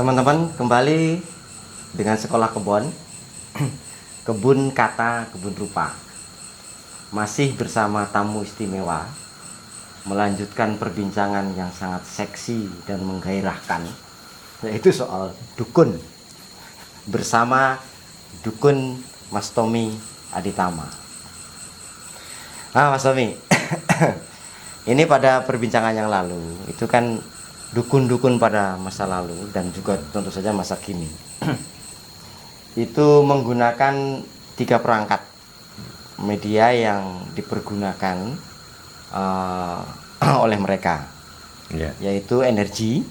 Teman-teman, kembali dengan Sekolah Kebon, Kebun Kata, Kebun Rupa. Masih bersama tamu istimewa, melanjutkan perbincangan yang sangat seksi dan menggairahkan, yaitu soal dukun, bersama Dukun Mas Tommy Aditama. Mas Tommy, ini pada perbincangan yang lalu, itu kan dukun-dukun pada masa lalu dan juga tentu saja masa kini itu menggunakan 3 perangkat media yang dipergunakan oleh mereka, yaitu energi.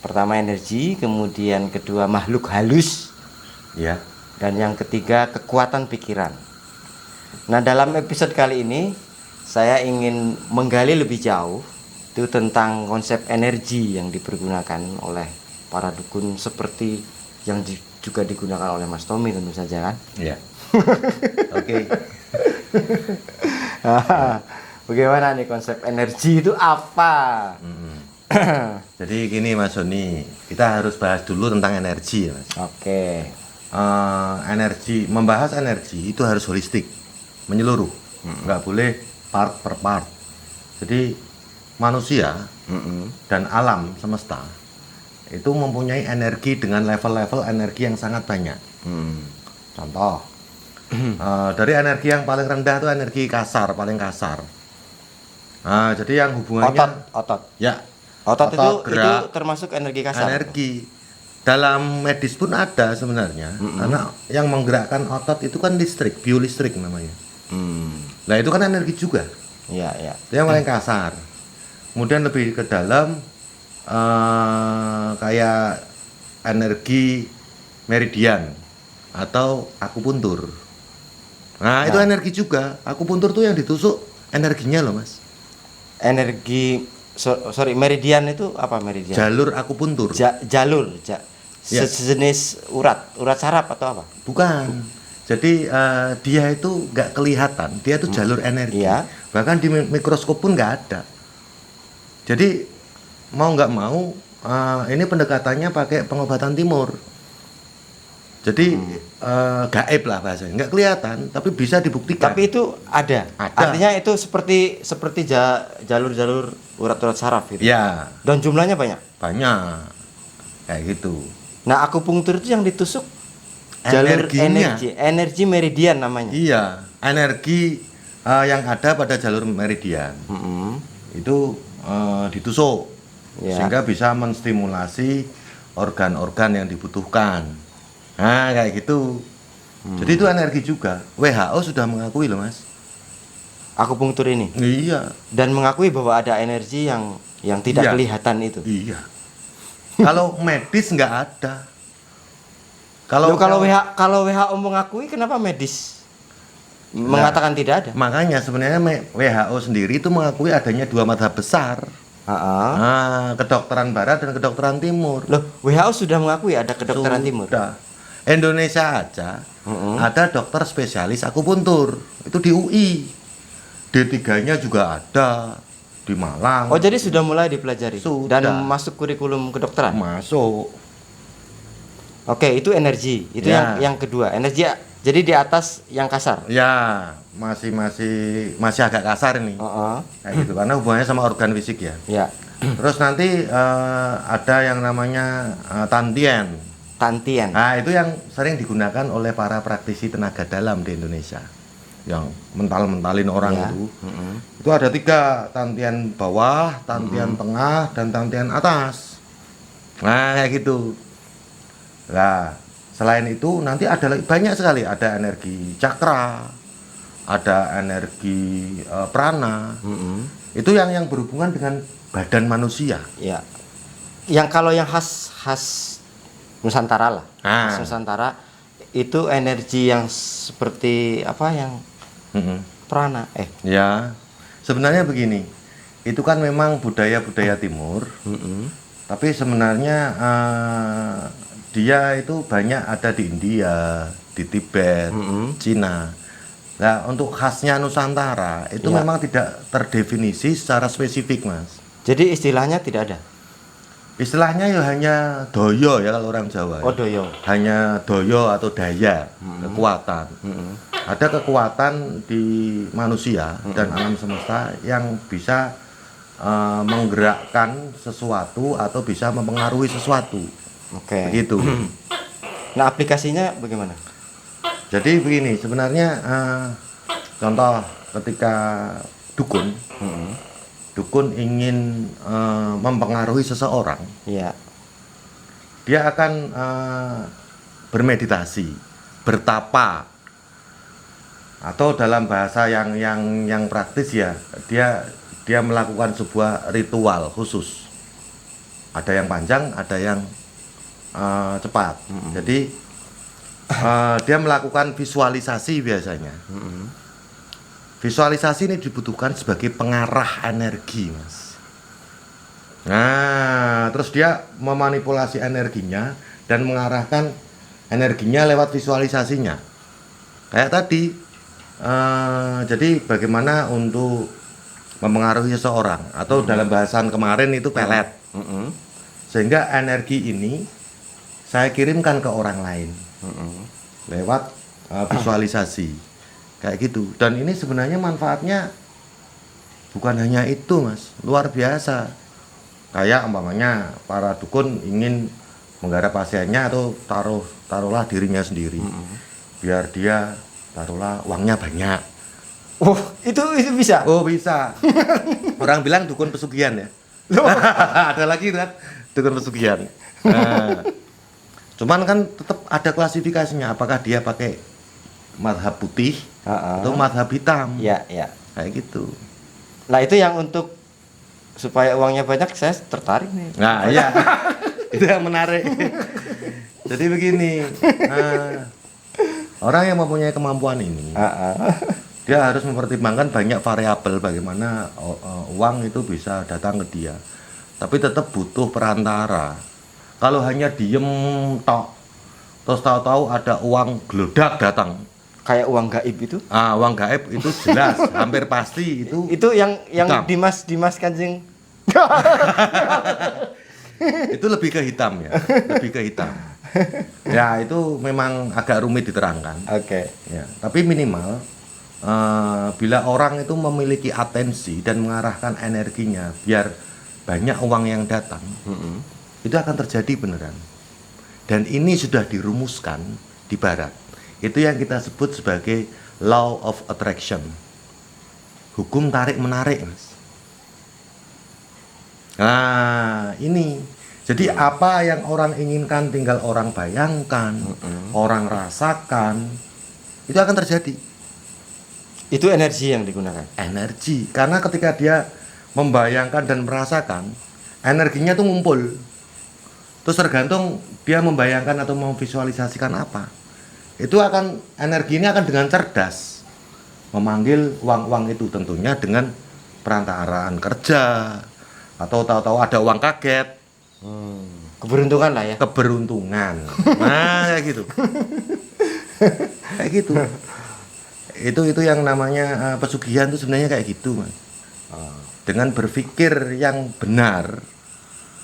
Pertama energi, kemudian kedua makhluk halus, dan yang ketiga kekuatan pikiran. Nah, dalam episode kali ini saya ingin menggali lebih jauh itu tentang konsep energi yang dipergunakan oleh para dukun seperti yang juga digunakan oleh Mas Tommy tentu saja kan? Iya. Oke. Bagaimana nih konsep energi itu apa? Jadi gini Mas Sony, kita harus bahas dulu tentang energi ya Mas. Oke. Energi, membahas energi itu harus holistik, menyeluruh, nggak boleh part per part. Jadi manusia dan alam semesta itu mempunyai energi dengan level-level energi yang sangat banyak. Contoh, dari energi yang paling rendah itu energi kasar, paling kasar. Jadi yang hubungannya otot. Ya, Otot itu gerak, termasuk energi kasar. energi. Dalam medis pun ada sebenarnya, karena yang menggerakkan otot itu kan listrik, biolistrik namanya. Nah itu kan energi juga. Iya. Itu yang paling kasar. Kemudian lebih ke dalam kayak energi meridian atau akupuntur. Nah, itu energi juga. Akupuntur tuh yang ditusuk energinya loh, Mas. Energi meridian itu apa meridian? Jalur akupuntur. Jalur. Sejenis urat saraf atau apa? Bukan. Jadi dia itu nggak kelihatan. Dia itu jalur energi. Iya. Bahkan di mikroskop pun nggak ada. Jadi mau nggak mau ini pendekatannya pakai pengobatan timur. Jadi gaib lah bahasanya, nggak kelihatan tapi bisa dibuktikan. Tapi itu ada. Artinya itu seperti jalur-jalur urat-urat saraf gitu. Ya. Dan jumlahnya banyak. Banyak. Kayak gitu. Nah, akupunktur itu yang ditusuk jalur energi meridian namanya. Iya, energi yang ada pada jalur meridian. Itu ditusuk sehingga bisa menstimulasi organ-organ yang dibutuhkan. Nah kayak gitu. Jadi itu energi juga. WHO sudah mengakui loh Mas, akupunktur ini. Iya. Dan mengakui bahwa ada energi yang tidak kelihatan itu. Iya. Kalau medis nggak ada. Kalau WHO mengakui, kenapa medis mengatakan tidak ada? Makanya sebenarnya WHO sendiri itu mengakui adanya 2 mazhab besar. Kedokteran barat dan kedokteran timur. Loh, WHO sudah mengakui ada kedokteran timur. Indonesia aja ada dokter spesialis akupuntur. Itu di UI. D3-nya juga ada di Malang. Oh, jadi sudah mulai dipelajari. Sudah. Dan masuk kurikulum kedokteran. Masuk. Oke, itu energi. Itu yang kedua. Energi jadi di atas yang kasar. Ya, masih agak kasar ini. Kayak gitu karena hubungannya sama organ fisik ya. Ya. Terus nanti ada yang namanya Tantien. Nah, itu yang sering digunakan oleh para praktisi tenaga dalam di Indonesia. Yang mental-mentalin orang itu. Itu ada 3, Tantien bawah, Tantien tengah, dan Tantien atas. Nah, kayak gitu. Nah, selain itu nanti ada banyak sekali, ada energi cakra, ada energi prana. Itu yang berhubungan dengan badan manusia. Ya. Kalau yang khas Nusantara lah. Khas Nusantara itu energi yang seperti apa yang prana. Ya. Sebenarnya begini. Itu kan memang budaya-budaya timur. Tapi sebenarnya dia itu banyak ada di India, di Tibet, Cina. Nah, untuk khasnya Nusantara itu memang tidak terdefinisi secara spesifik, Mas. Jadi istilahnya tidak ada? istilahnya ya hanya doyo ya kalau orang Jawa. Oh, doyo. Hanya doyo atau daya, kekuatan. Ada kekuatan di manusia dan alam semesta yang bisa menggerakkan sesuatu atau bisa mempengaruhi sesuatu. Oke. Begitu. Nah, aplikasinya bagaimana? Jadi begini, sebenarnya contoh ketika dukun, dukun ingin mempengaruhi seseorang, Iya. dia akan bermeditasi, bertapa, atau dalam bahasa yang praktis ya, dia melakukan sebuah ritual khusus. Ada yang panjang, ada yang cepat. Jadi dia melakukan visualisasi biasanya. Visualisasi ini dibutuhkan sebagai pengarah energi, Mas. Nah, terus dia memanipulasi energinya dan mengarahkan energinya lewat visualisasinya. Kayak tadi, jadi bagaimana untuk mempengaruhi seseorang atau dalam bahasan kemarin itu pelet. Sehingga energi ini saya kirimkan ke orang lain lewat visualisasi. Kayak gitu. Dan ini sebenarnya manfaatnya bukan hanya itu, Mas, luar biasa. Kayak umpamanya para dukun ingin menggarap pasiennya atau taruhlah dirinya sendiri, biar dia taruhlah uangnya banyak. Oh, itu bisa. Oh, bisa. Orang bilang dukun pesugihan ya. Ada lagi kan dukun pesugihan. Nah, cuman kan tetap ada klasifikasinya, apakah dia pakai madhab putih atau madhab hitam. Ya, ya. Kayak gitu. Nah, itu yang untuk supaya uangnya banyak, saya tertarik nih. Nah, iya. Itu yang menarik. Jadi begini, orang yang mempunyai kemampuan ini, dia harus mempertimbangkan banyak variabel bagaimana uang itu bisa datang ke dia. Tapi tetap butuh perantara. Kalau hanya diem tok, terus tahu-tahu ada uang gelodak datang. Kayak uang gaib itu? Uang gaib itu jelas, hampir pasti itu. Itu yang hitam. Dimas Kanjeng. Itu lebih ke hitam ya, lebih ke hitam. Ya itu memang agak rumit diterangkan. Oke. Ya, tapi minimal bila orang itu memiliki atensi dan mengarahkan energinya biar banyak uang yang datang, itu akan terjadi beneran. Dan ini sudah dirumuskan di Barat. Itu yang kita sebut sebagai law of attraction, hukum tarik menarik, Mas. Nah ini jadi apa yang orang inginkan tinggal orang bayangkan, orang rasakan, itu akan terjadi. Itu energi yang digunakan. Energi, karena ketika dia membayangkan dan merasakan, energinya tuh ngumpul. Terus tergantung dia membayangkan atau memvisualisasikan apa, itu akan energi ini akan dengan cerdas memanggil uang-uang itu, tentunya dengan perantaraan kerja atau tahu-tahu ada uang kaget. Keberuntungan lah ya. Keberuntungan. Nah, kayak gitu. Kayak gitu. Itu yang namanya pesugihan itu sebenarnya kayak gitu, Mas. Dengan berpikir yang benar,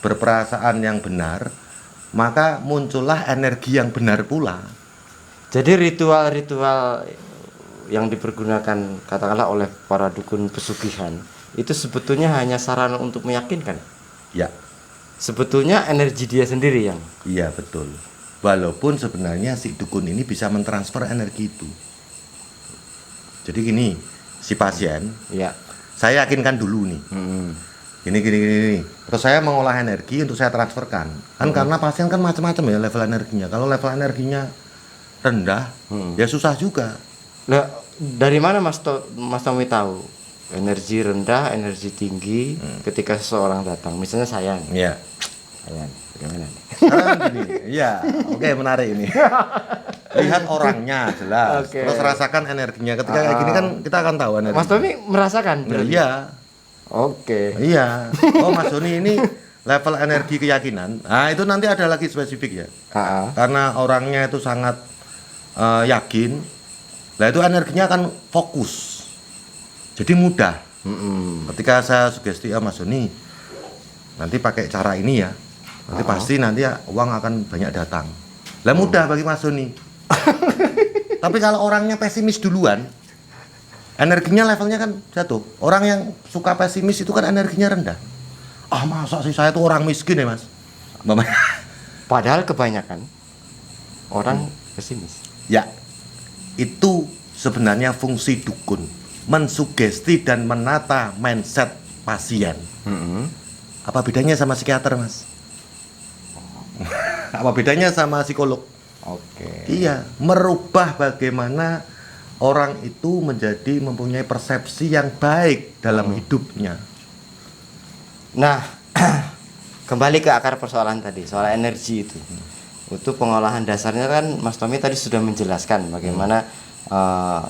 berperasaan yang benar, maka muncullah energi yang benar pula. Jadi ritual-ritual yang dipergunakan katakanlah oleh para dukun pesugihan itu sebetulnya hanya sarana untuk meyakinkan. Ya. Sebetulnya energi dia sendiri yang. Iya, betul. Walaupun sebenarnya si dukun ini bisa mentransfer energi itu. Jadi gini, si pasien, ya, saya yakinkan dulu nih. Gini. Terus saya mengolah energi untuk saya transferkan. Kan karena pasien kan macam-macam ya level energinya. Kalau level energinya rendah, ya susah juga. Nah, dari mana Mas Tommy tahu energi rendah, energi tinggi ketika seseorang datang? Misalnya saya. Iya. Saya, bagaimana nih? Sekarang gini, iya, oke, menarik ini. Lihat orangnya jelas, terus rasakan energinya. Ketika kayak gini kan kita akan tahu energi. Mas Tommy merasakan? Iya. Oke. Iya. Oh, Mas Doni ini level energi keyakinan. Nah, itu nanti ada lagi spesifik ya. Karena orangnya itu sangat yakin. Nah, itu energinya akan fokus. Jadi mudah. Ketika saya sugesti, Mas Doni, nanti pakai cara ini ya. Nanti pasti nanti ya, uang akan banyak datang. Lah mudah bagi Mas Doni. Tapi kalau orangnya pesimis duluan, energinya levelnya kan jatuh. Orang yang suka pesimis itu kan energinya rendah. Ah masa sih saya tuh orang miskin ya Mas. Padahal kebanyakan orang pesimis. Ya, itu sebenarnya fungsi dukun, mensugesti dan menata mindset pasien. Apa bedanya sama psikiater Mas? Apa bedanya sama psikolog? Oke. Iya, merubah bagaimana orang itu menjadi mempunyai persepsi yang baik dalam hidupnya. Nah, kembali ke akar persoalan tadi, soal energi itu. Itu pengolahan dasarnya kan Mas Tommy tadi sudah menjelaskan bagaimana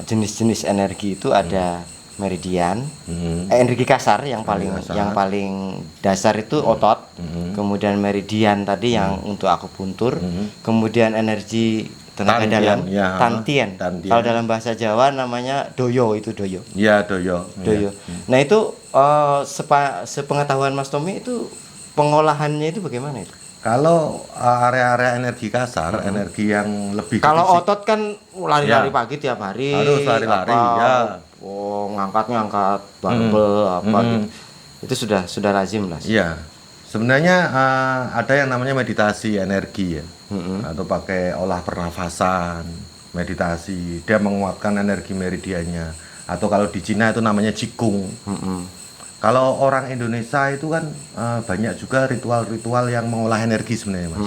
jenis-jenis energi itu ada meridian, energi kasar yang paling dasar itu otot, kemudian meridian tadi yang untuk akupuntur, kemudian energi tenaga dalam, ya. tantien. Kalau dalam bahasa Jawa namanya doyo, itu doyo. Iya, doyo. Doyo. Nah itu sepengetahuan Mas Tommy itu pengolahannya itu bagaimana itu? Kalau area-area energi kasar, energi yang lebih kalau otot kan lari-lari pagi tiap hari, harus lari-lari ya. Ngangkat barbel gitu. Itu sudah lazim lah. Iya. Sebenarnya ada yang namanya meditasi energi ya. Atau pakai olah pernafasan, meditasi, dia menguatkan energi meridiannya. Atau kalau di Cina itu namanya Qigong. Kalau orang Indonesia itu kan banyak juga ritual-ritual yang mengolah energi sebenarnya Mas.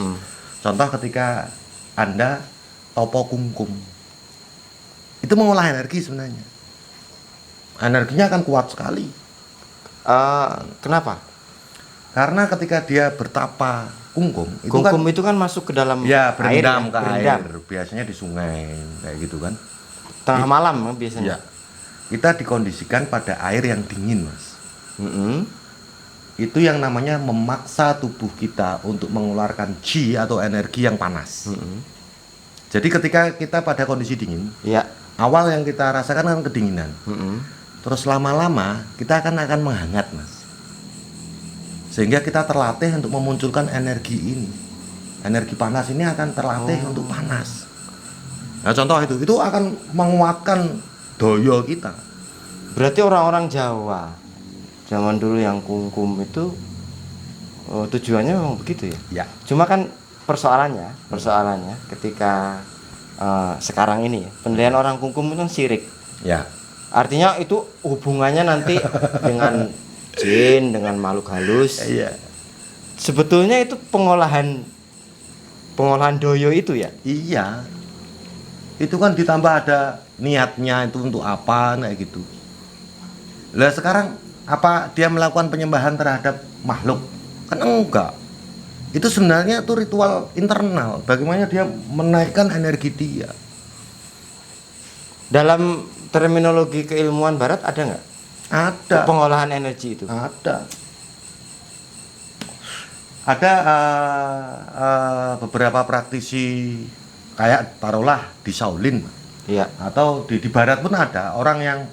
Contoh ketika Anda topo kungkum, itu mengolah energi sebenarnya. Energinya akan kuat sekali. Kenapa? Karena ketika dia bertapa kungkum, itu kan masuk ke dalam ya berendam air, ke air. Biasanya di sungai kayak gitu kan. Tengah malam biasanya. Ya. Kita dikondisikan pada air yang dingin Mas. Itu yang namanya memaksa tubuh kita untuk mengeluarkan qi atau energi yang panas. Jadi ketika kita pada kondisi dingin, awal yang kita rasakan kan kedinginan. Terus lama-lama kita akan menghangat Mas. Sehingga kita terlatih untuk memunculkan energi ini. Energi panas ini akan terlatih untuk panas. Nah contoh itu akan menguatkan doyo kita. Berarti orang-orang Jawa zaman dulu yang kungkum itu tujuannya memang begitu ya? Ya. Cuma kan persoalannya ketika sekarang ini penilaian orang kungkum itu kan syirik. Ya. Artinya itu hubungannya nanti dengan jin, dengan makhluk halus. Iya. Sebetulnya itu pengolahan doyo itu ya? Iya. Itu kan ditambah ada niatnya itu untuk apa kayak gitu. Lah sekarang apa dia melakukan penyembahan terhadap makhluk? Kan enggak. Itu sebenarnya itu ritual internal. Bagaimana dia menaikkan energi dia. Dalam Terminologi keilmuan barat ada nggak? Ada. Pengolahan energi itu? Ada. Ada beberapa praktisi kayak taruhlah di Shaolin. Iya. Atau di barat pun ada orang yang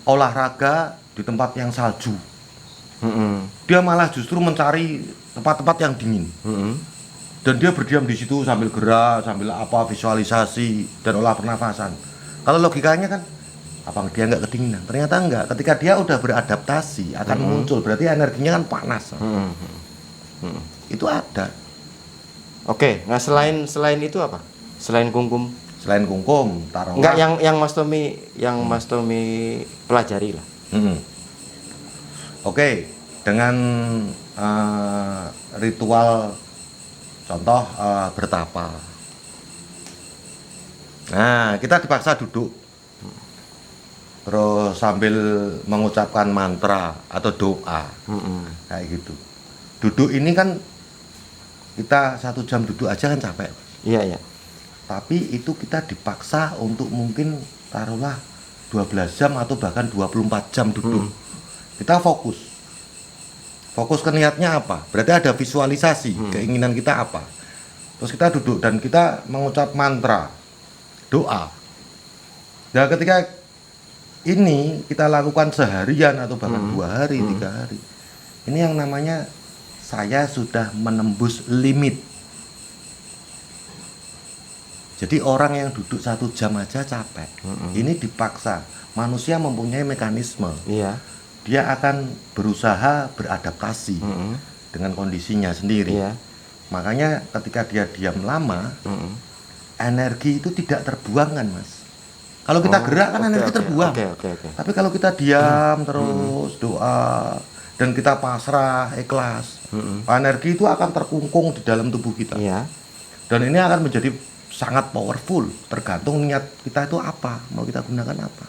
olahraga di tempat yang salju. Dia malah justru mencari tempat-tempat yang dingin. Dan dia berdiam di situ sambil gerak, sambil visualisasi dan olah pernafasan. Kalau logikanya kan apa dia nggak kedinginan? Ternyata enggak. Ketika dia udah beradaptasi akan muncul, berarti energinya kan panas. Itu ada. Oke, nah selain itu apa? Selain kungkum? Selain kungkum, taruhlah. Enggak yang Mas Tommy pelajari lah. Oke, dengan ritual contoh bertapa. Nah, kita dipaksa duduk. Terus sambil mengucapkan mantra atau doa. Kayak gitu. Duduk ini kan kita 1 jam duduk aja kan capek. Iya. Tapi itu kita dipaksa untuk mungkin taruhlah 12 jam atau bahkan 24 jam duduk. Kita fokus ke niatnya apa, berarti ada visualisasi keinginan kita apa. Terus kita duduk dan kita mengucap mantra, doa. Nah ketika ini kita lakukan seharian atau bahkan 2 hari, 3 hari, ini yang namanya saya sudah menembus limit. Jadi orang yang duduk 1 jam aja capek. Ini dipaksa. Manusia mempunyai mekanisme. Iya. Dia akan berusaha beradaptasi dengan kondisinya sendiri. Iya. Makanya ketika dia diam lama, energi itu tidak terbuang kan, Mas. Kalau kita gerak kan energi terbuang. Tapi kalau kita diam terus doa dan kita pasrah, ikhlas, energi itu akan terkungkung di dalam tubuh kita. Iya. Dan ini akan menjadi sangat powerful, tergantung niat kita itu apa, mau kita gunakan apa.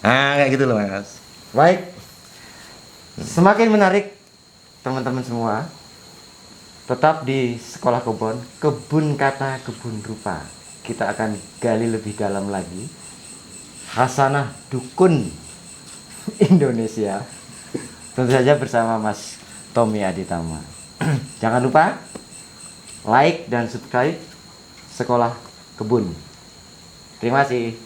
Nah, kayak gitu loh, Mas. Baik. Semakin menarik teman-teman semua. Tetap di Sekolah Kebun Kata Kebun Rupa. Kita akan gali lebih dalam lagi khasanah dukun Indonesia. Tentu saja bersama Mas Tommy Aditama. Jangan lupa like dan subscribe Sekolah Kebun. Terima kasih.